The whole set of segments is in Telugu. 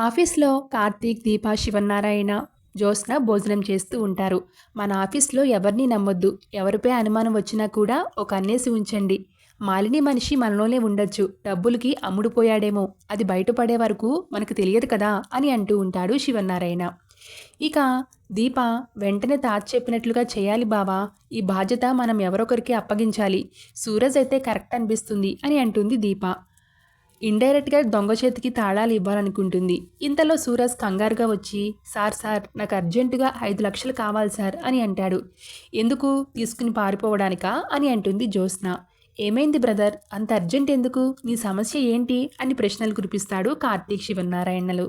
ఆఫీస్లో కార్తీక్, దీప, శివన్నారాయణ, జ్యోత్స్న భోజనం చేస్తూ ఉంటారు. మన ఆఫీస్లో ఎవరిని నమ్మొద్దు. ఎవరిపై అనుమానం వచ్చినా కూడా ఒక అన్నేసి ఉంచండి. మాలిని మనిషి మనలోనే ఉండొచ్చు. డబ్బులకి అమ్ముడుపోయాడేమో, అది బయటపడే వరకు మనకు తెలియదు కదా అని అంటూ ఉంటాడు శివన్నారాయణ. ఇక దీప వెంటనే తాత చెప్పినట్లుగా చేయాలి బావా, ఈ బాధ్యత మనం ఎవరొకరికి అప్పగించాలి. సూరజ్ అయితే కరెక్ట్ అనిపిస్తుంది అని అంటుంది దీప. ఇండైరెక్ట్గా దొంగ చేతికి తాళాలు ఇవ్వాలనుకుంటుంది. ఇంతలో సూరజ్ కంగారుగా వచ్చి, సార్ నాకు అర్జెంటుగా 5 లక్షలు కావాలి సార్ అని అంటాడు. ఎందుకు, తీసుకుని పారిపోవడానికా అని అంటుంది జ్యోత్స్న. ఏమైంది బ్రదర్, అంత అర్జెంట్ ఎందుకు, నీ సమస్య ఏంటి అని ప్రశ్నలు కురిపిస్తాడు కార్తీక్ శివన్నారాయణలు.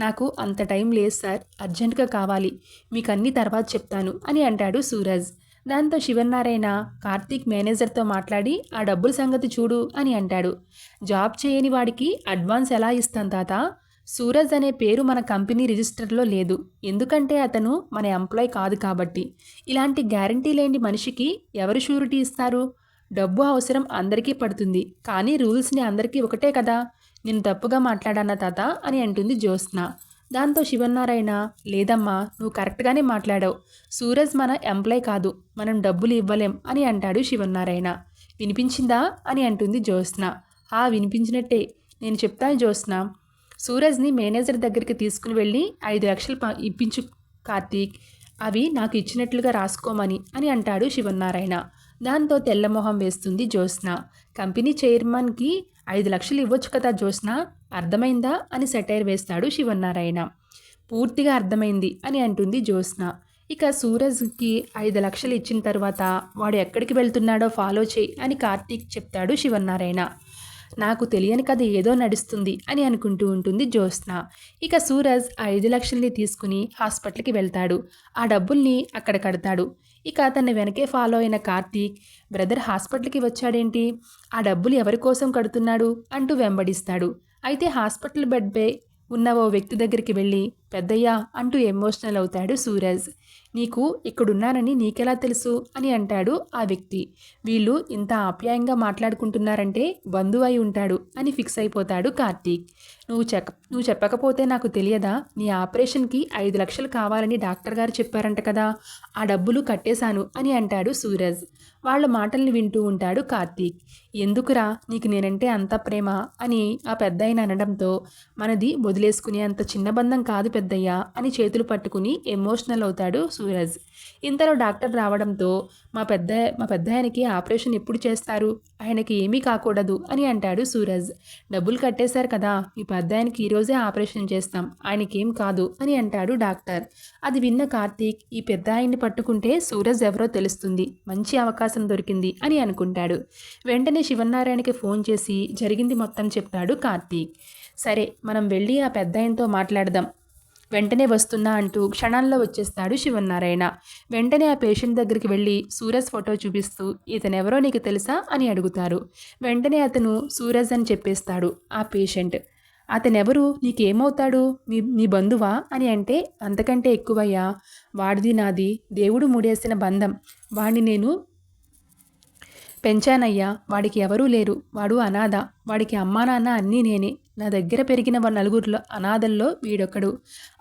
నాకు అంత టైం లేదు సార్, అర్జెంటుగా కావాలి, మీకు అన్ని తర్వాత చెప్తాను అని అంటాడు సూరజ్. దాంతో శివన్నారాయణ కార్తీక్ మేనేజర్తో మాట్లాడి ఆ డబ్బుల సంగతి చూడు అని అంటాడు. జాబ్ చేయని వాడికి అడ్వాన్స్ ఎలా ఇస్తాం తాత? సూరజ్ అనే పేరు మన కంపెనీ రిజిస్టర్లో లేదు, ఎందుకంటే అతను మన ఎంప్లాయ్ కాదు కాబట్టి. ఇలాంటి గ్యారంటీ లేని మనిషికి ఎవరు షూరిటీ ఇస్తారు? డబ్బు అవసరం అందరికీ పడుతుంది, కానీ రూల్స్ని అందరికీ ఒకటే కదా. నేను తప్పుగా మాట్లాడానా తాత అని అంటుంది జ్యోత్స్న. దాంతో శివన్నారాయణ, లేదమ్మా, నువ్వు కరెక్ట్గానే మాట్లాడావు. సూరజ్ మన ఎంప్లాయ్ కాదు, మనం డబ్బులు ఇవ్వలేం అని అంటాడు శివన్నారాయణ. వినిపించిందా అని అంటుంది జ్యోత్స్న. వినిపించినట్టే, నేను చెప్తాను జ్యోత్స్న. సూరజ్ని మేనేజర్ దగ్గరికి తీసుకుని వెళ్ళి 5 లక్షలు ఇప్పించు కార్తీక్, అవి నాకు ఇచ్చినట్లుగా రాసుకోమని అని అంటాడు శివన్నారాయణ. దాంతో తెల్లమొహం వేస్తుంది జ్యోత్స్న. కంపెనీ చైర్మన్కి 5 లక్షలు ఇవ్వచ్చు కదా జ్యోత్స్న, అర్థమైందా అని సెటైర్ వేస్తాడు శివన్నారాయణ. పూర్తిగా అర్థమైంది అని అంటుంది జ్యోత్స్న. ఇక సూరజ్కి 5 లక్షలు ఇచ్చిన తర్వాత వాడు ఎక్కడికి వెళ్తున్నాడో ఫాలో చేయి అని కార్తీక్ చెప్తాడు శివన్నారాయణ. నాకు తెలియని కథ ఏదో నడుస్తుంది అని అనుకుంటూ ఉంటుంది జ్యోత్స్న. ఇక సూరజ్ 5 లక్షల్ని తీసుకుని హాస్పిటల్కి వెళ్తాడు. ఆ డబ్బుల్ని అక్కడ కడతాడు. ఇక అతన్ని వెనకే ఫాలో అయిన కార్తీక్, బ్రదర్ హాస్పిటల్కి వచ్చాడేంటి, ఆ డబ్బులు ఎవరి కోసం కడుతున్నాడు అంటూ వెంబడిస్తాడు. అయితే హాస్పిటల్ బెడ్పై ఉన్న ఓ వ్యక్తి దగ్గరికి వెళ్ళి, పెద్దయ్యా అంటూ ఎమోషనల్ అవుతాడు సూరజ్. నీకు ఇక్కడున్నానని నీకెలా తెలుసు అని అంటాడు ఆ వ్యక్తి. వీళ్ళు ఇంత ఆప్యాయంగా మాట్లాడుకుంటున్నారంటే బంధువు అయి ఉంటాడు అని ఫిక్స్ అయిపోతాడు కార్తీక్. నువ్వు చెప్పకపోతే నాకు తెలియదా, నీ ఆపరేషన్కి 5 లక్షలు కావాలని డాక్టర్ గారు చెప్పారంట కదా, ఆ డబ్బులు కట్టేశాను అని అంటాడు సూరజ్. వాళ్ళ మాటల్ని వింటూ ఉంటాడు కార్తీక్. ఎందుకురా నీకు నేనంటే అంత ప్రేమ అని ఆ పెద్దాయన అనడంతో, మనది వదిలేసుకునే అంత చిన్న బంధం కాదు పెద్దయ్య అని చేతులు పట్టుకుని ఎమోషనల్ అవుతాడు సూరజ్. ఇంతలో డాక్టర్ రావడంతో, మా పెద్దాయనకి ఆపరేషన్ ఎప్పుడు చేస్తారు, ఆయనకి ఏమీ కాకూడదు అని అంటాడు సూరజ్. డబ్బులు కట్టేశారు కదా, మీ పెద్దాయనకి ఈరోజే ఆపరేషన్ చేస్తాం, ఆయనకేం కాదు అని అంటాడు డాక్టర్. అది విన్న కార్తీక్, ఈ పెద్దాయన్ని పట్టుకుంటే సూరజ్ ఎవరో తెలుస్తుంది, మంచి అవకాశం దొరికింది అని అనుకుంటాడు. వెంటనే శివన్నారాయణకి ఫోన్ చేసి జరిగింది మొత్తం చెప్తాడు కార్తీక్. సరే, మనం వెళ్ళి ఆ పెద్దాయనతో మాట్లాడదాం, వెంటనే వస్తున్నా అంటూ క్షణాల్లో వచ్చేస్తాడు శివన్నారాయణ. వెంటనే ఆ పేషెంట్ దగ్గరికి వెళ్ళి సూరజ్ ఫోటో చూపిస్తూ, ఇతనెవరో నీకు తెలుసా అని అడుగుతారు. వెంటనే అతను సూరజ్ అని చెప్పేస్తాడు ఆ పేషెంట్. అతనెవరు, నీకేమవుతాడు, నీ బంధువా అని అంటే, అంతకంటే ఎక్కువయ్యా, వాడిది నాది దేవుడు ముడేసిన బంధం, వాడిని నేను పెంచానయ్యా, వాడికి ఎవరూ లేరు, వాడు అనాథ, వాడికి అమ్మా నాన్న అన్నీ నేనే, నా దగ్గర పెరిగిన 9 అనాథల్లో వీడొకడు.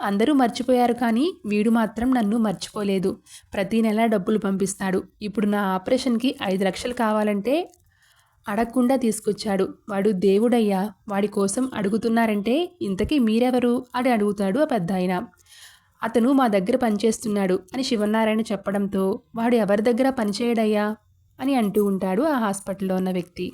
అందరూ మర్చిపోయారు కానీ వీడు మాత్రం నన్ను మర్చిపోలేదు, ప్రతీ నెల డబ్బులు పంపిస్తాడు. ఇప్పుడు నా ఆపరేషన్కి 5 లక్షలు కావాలంటే అడగకుండా తీసుకొచ్చాడు, వాడు దేవుడయ్యా, వాడి కోసం అడుగుతున్నారంటే ఇంతకీ మీరెవరు అని అడుగుతాడు ఆ పెద్దాయన. అతను మా దగ్గర పనిచేస్తున్నాడు అని శివన్నారాయణ చెప్పడంతో, వాడు ఎవరి దగ్గర పనిచేయడయ్యా అని అంటూ ఉంటాడు ఆ హాస్పిటల్లో ఉన్న వ్యక్తి.